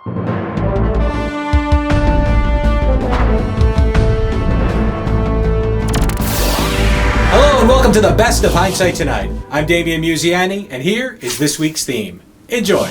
Hello and welcome to the best of Hindsight Tonight. I'm Damian Muziani, and here is this week's theme. Enjoy.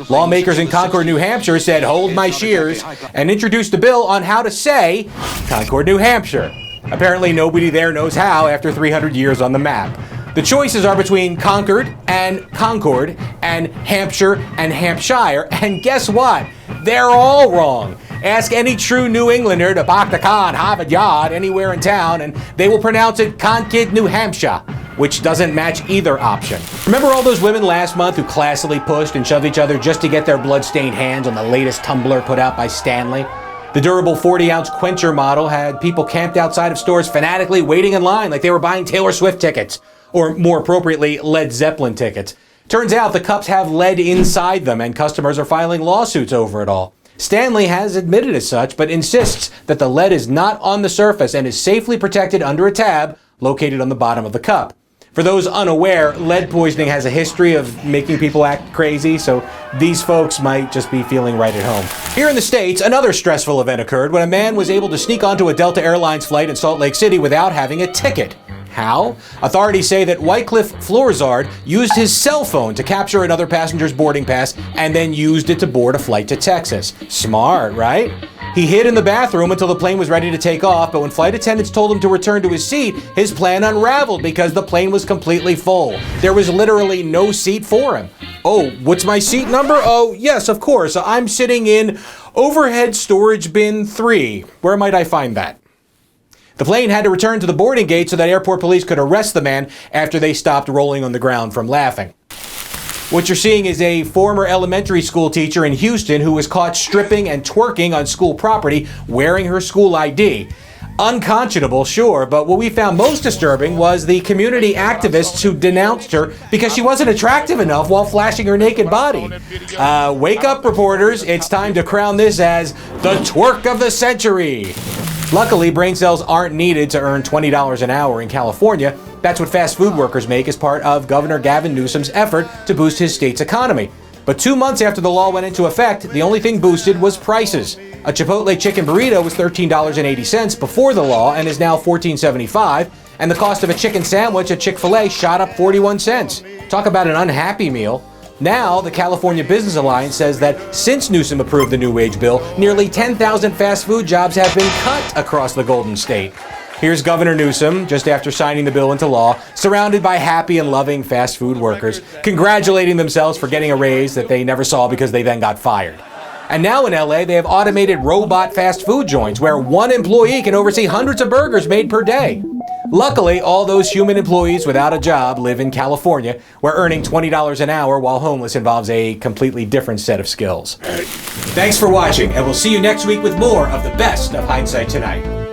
Lawmakers in Concord, New Hampshire said, "Hold my shears," and introduced a bill on how to say Concord, New Hampshire. Apparently nobody there knows how after 300 years on the map. The choices are between Concord and Hampshire and Hampshire, and guess what? They're all wrong. Ask any true New Englander to Bactacan, Harvard Yard, anywhere in town, and they will pronounce it Concord, New Hampshire, which doesn't match either option. Remember all those women last month who classily pushed and shoved each other just to get their blood-stained hands on the latest tumbler put out by Stanley? The durable 40-ounce quencher model had people camped outside of stores fanatically waiting in line like they were buying Taylor Swift tickets, or more appropriately, Led Zeppelin tickets. Turns out the cups have lead inside them, and customers are filing lawsuits over it all. Stanley has admitted as such, but insists that the lead is not on the surface and is safely protected under a tab located on the bottom of the cup. For those unaware, lead poisoning has a history of making people act crazy, so these folks might just be feeling right at home. Here in the States, another stressful event occurred when a man was able to sneak onto a Delta Airlines flight in Salt Lake City without having a ticket. How? Authorities say that Wycliffe Florzard used his cell phone to capture another passenger's boarding pass and then used it to board a flight to Texas. Smart, right? He hid in the bathroom until the plane was ready to take off, but when flight attendants told him to return to his seat, his plan unraveled because the plane was completely full. There was literally no seat for him. Oh, what's my seat number? Oh, yes, of course. I'm sitting in overhead storage bin 3. Where might I find that? The plane had to return to the boarding gate so that airport police could arrest the man after they stopped rolling on the ground from laughing. What you're seeing is a former elementary school teacher in Houston who was caught stripping and twerking on school property wearing her school ID. Unconscionable, sure, but what we found most disturbing was the community activists who denounced her because she wasn't attractive enough while flashing her naked body. Wake up, reporters. It's time to crown this as the twerk of the century. Luckily, brain cells aren't needed to earn $20 an hour in California. That's what fast food workers make as part of Governor Gavin Newsom's effort to boost his state's economy. But 2 months after the law went into effect, the only thing boosted was prices. A Chipotle chicken burrito was $13.80 before the law and is now $14.75, and the cost of a chicken sandwich at Chick-fil-A shot up 41 cents. Talk about an unhappy meal. Now, the California Business Alliance says that since Newsom approved the new wage bill, nearly 10,000 fast food jobs have been cut across the Golden State. Here's Governor Newsom, just after signing the bill into law, surrounded by happy and loving fast food workers, congratulating themselves for getting a raise that they never saw because they then got fired. And now in LA, they have automated robot fast food joints where one employee can oversee hundreds of burgers made per day. Luckily, all those human employees without a job live in California, where earning $20 an hour while homeless involves a completely different set of skills. Thanks for watching, and we'll see you next week with more of the best of Hindsight Tonight.